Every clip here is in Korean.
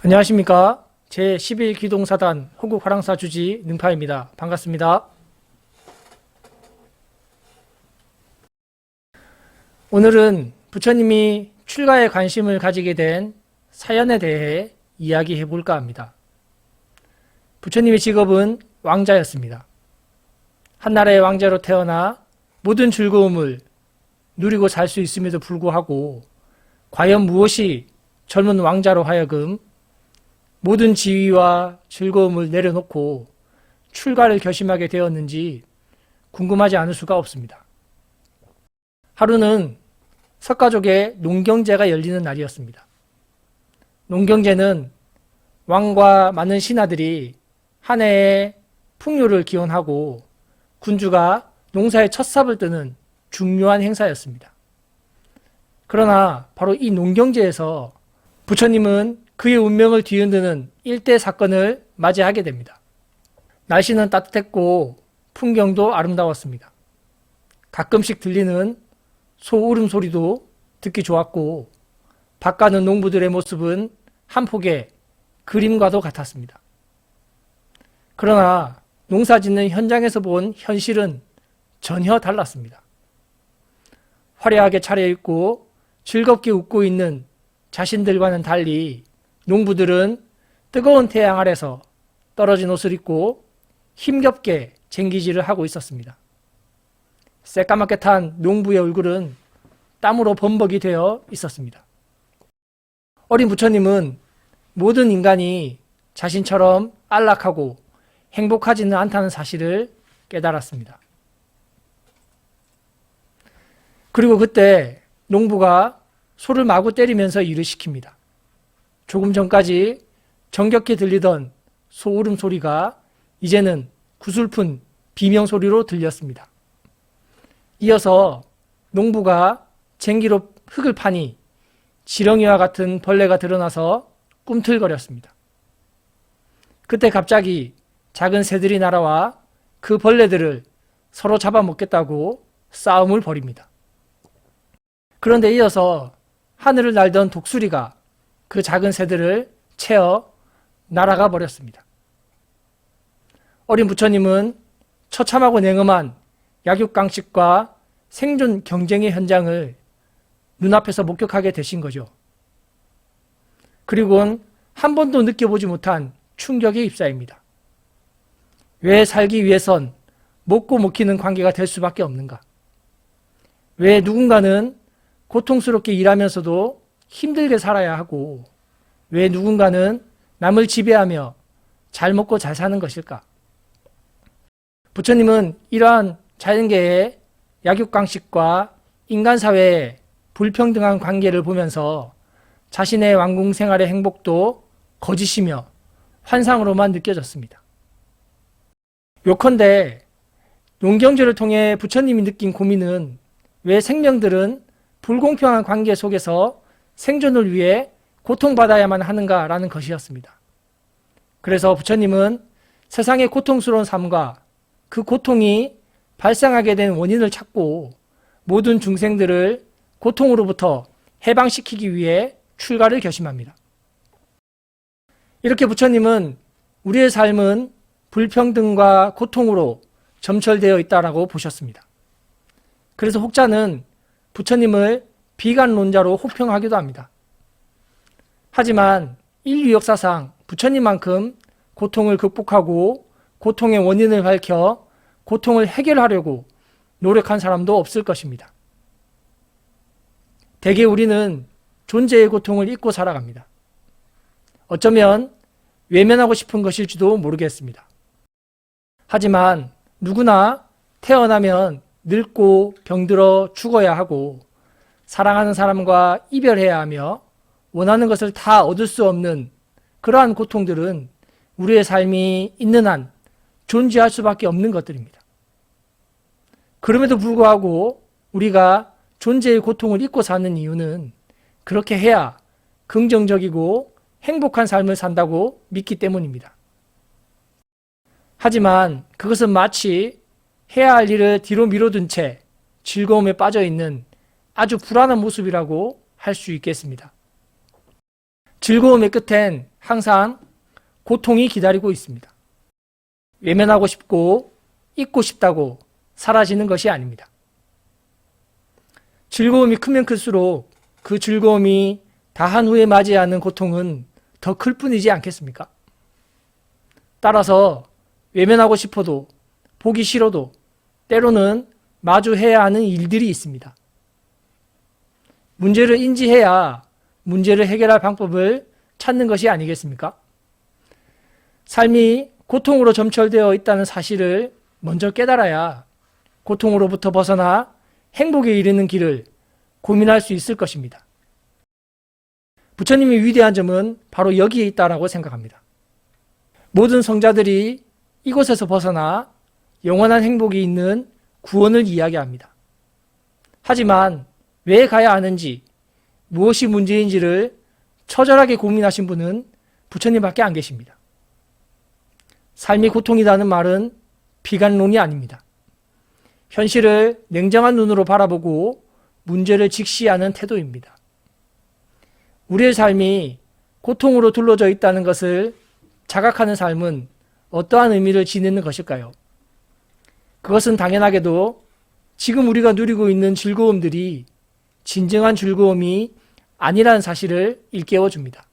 안녕하십니까. 제11기동사단 호국화랑사 주지 능파입니다. 반갑습니다. 오늘은 부처님이 출가에 관심을 가지게 된 사연에 대해 이야기해 볼까 합니다. 부처님의 직업은 왕자였습니다. 한나라의 왕자로 태어나 모든 즐거움을 누리고 살 수 있음에도 불구하고 과연 무엇이 젊은 왕자로 하여금 모든 지위와 즐거움을 내려놓고 출가를 결심하게 되었는지 궁금하지 않을 수가 없습니다. 하루는 석가족의 농경제가 열리는 날이었습니다. 농경제는 왕과 많은 신하들이 한 해에 풍요를 기원하고 군주가 농사에 첫 삽을 뜨는 중요한 행사였습니다. 그러나 바로 이 농경제에서 부처님은 그의 운명을 뒤흔드는 일대 사건을 맞이하게 됩니다. 날씨는 따뜻했고 풍경도 아름다웠습니다. 가끔씩 들리는 소 울음소리도 듣기 좋았고 밭가는 농부들의 모습은 한 폭의 그림과도 같았습니다. 그러나 농사짓는 현장에서 본 현실은 전혀 달랐습니다. 화려하게 차려입고 즐겁게 웃고 있는 자신들과는 달리 농부들은 뜨거운 태양 아래서 떨어진 옷을 입고 힘겹게 쟁기질을 하고 있었습니다. 새까맣게 탄 농부의 얼굴은 땀으로 범벅이 되어 있었습니다. 어린 부처님은 모든 인간이 자신처럼 안락하고 행복하지는 않다는 사실을 깨달았습니다. 그리고 그때 농부가 소를 마구 때리면서 일을 시킵니다. 조금 전까지 정겹게 들리던 소 울음소리가 이제는 구슬픈 비명소리로 들렸습니다. 이어서 농부가 쟁기로 흙을 파니 지렁이와 같은 벌레가 드러나서 꿈틀거렸습니다. 그때 갑자기 작은 새들이 날아와 그 벌레들을 서로 잡아먹겠다고 싸움을 벌입니다. 그런데 이어서 하늘을 날던 독수리가 그 작은 새들을 채어 날아가 버렸습니다. 어린 부처님은 처참하고 냉엄한 약육강식과 생존 경쟁의 현장을 눈앞에서 목격하게 되신 거죠. 그리고는 한 번도 느껴보지 못한 충격에 휩싸입니다. 왜 살기 위해선 먹고 먹히는 관계가 될 수밖에 없는가? 왜 누군가는 고통스럽게 일하면서도 힘들게 살아야 하고 왜 누군가는 남을 지배하며 잘 먹고 잘 사는 것일까? 부처님은 이러한 자연계의 약육강식과 인간사회의 불평등한 관계를 보면서 자신의 왕궁 생활의 행복도 거짓이며 환상으로만 느껴졌습니다. 요컨대 농경제를 통해 부처님이 느낀 고민은 왜 생명들은 불공평한 관계 속에서 생존을 위해 고통받아야만 하는가라는 것이었습니다. 그래서 부처님은 세상의 고통스러운 삶과 그 고통이 발생하게 된 원인을 찾고 모든 중생들을 고통으로부터 해방시키기 위해 출가를 결심합니다. 이렇게 부처님은 우리의 삶은 불평등과 고통으로 점철되어 있다라고 보셨습니다. 그래서 혹자는 부처님을 비관론자로 혹평하기도 합니다. 하지만 인류 역사상 부처님만큼 고통을 극복하고 고통의 원인을 밝혀 고통을 해결하려고 노력한 사람도 없을 것입니다. 대개 우리는 존재의 고통을 잊고 살아갑니다. 어쩌면 외면하고 싶은 것일지도 모르겠습니다. 하지만 누구나 태어나면 늙고 병들어 죽어야 하고 사랑하는 사람과 이별해야 하며 원하는 것을 다 얻을 수 없는 그러한 고통들은 우리의 삶이 있는 한 존재할 수밖에 없는 것들입니다. 그럼에도 불구하고 우리가 존재의 고통을 잊고 사는 이유는 그렇게 해야 긍정적이고 행복한 삶을 산다고 믿기 때문입니다. 하지만 그것은 마치 해야 할 일을 뒤로 미뤄둔 채 즐거움에 빠져 있는 아주 불안한 모습이라고 할 수 있겠습니다. 즐거움의 끝엔 항상 고통이 기다리고 있습니다. 외면하고 싶고 잊고 싶다고 사라지는 것이 아닙니다. 즐거움이 크면 클수록 그 즐거움이 다한 후에 맞이하는 고통은 더 클 뿐이지 않겠습니까? 따라서 외면하고 싶어도 보기 싫어도 때로는 마주해야 하는 일들이 있습니다. 문제를 인지해야 문제를 해결할 방법을 찾는 것이 아니겠습니까? 삶이 고통으로 점철되어 있다는 사실을 먼저 깨달아야 고통으로부터 벗어나 행복에 이르는 길을 고민할 수 있을 것입니다. 부처님의 위대한 점은 바로 여기에 있다고 생각합니다. 모든 성자들이 이곳에서 벗어나 영원한 행복이 있는 구원을 이야기합니다. 하지만 왜 가야 하는지, 무엇이 문제인지를 처절하게 고민하신 분은 부처님밖에 안 계십니다. 삶이 고통이라는 말은 비관론이 아닙니다. 현실을 냉정한 눈으로 바라보고 문제를 직시하는 태도입니다. 우리의 삶이 고통으로 둘러져 있다는 것을 자각하는 삶은 어떠한 의미를 지니는 것일까요? 그것은 당연하게도 지금 우리가 누리고 있는 즐거움들이 진정한 즐거움이 아니라는 사실을 일깨워 줍니다.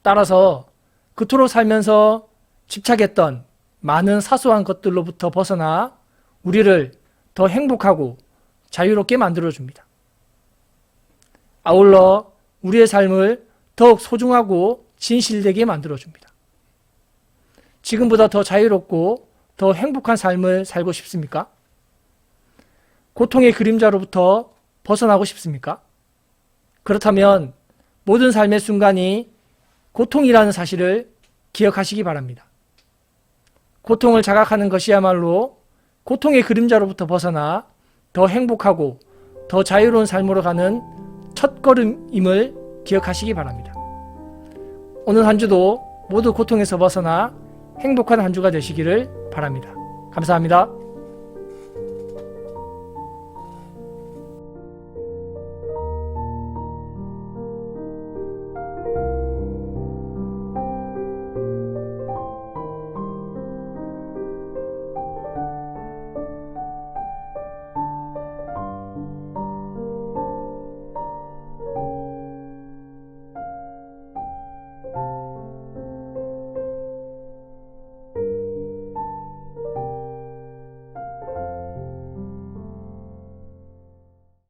따라서 그토록 살면서 집착했던 많은 사소한 것들로부터 벗어나 우리를 더 행복하고 자유롭게 만들어 줍니다. 아울러 우리의 삶을 더욱 소중하고 진실되게 만들어 줍니다. 지금보다 더 자유롭고 더 행복한 삶을 살고 싶습니까? 고통의 그림자로부터 벗어나고 싶습니까? 그렇다면 모든 삶의 순간이 고통이라는 사실을 기억하시기 바랍니다. 고통을 자각하는 것이야말로 고통의 그림자로부터 벗어나 더 행복하고 더 자유로운 삶으로 가는 첫걸음임을 기억하시기 바랍니다. 오늘 한 주도 모두 고통에서 벗어나 행복한 한 주가 되시기를 바랍니다. 감사합니다.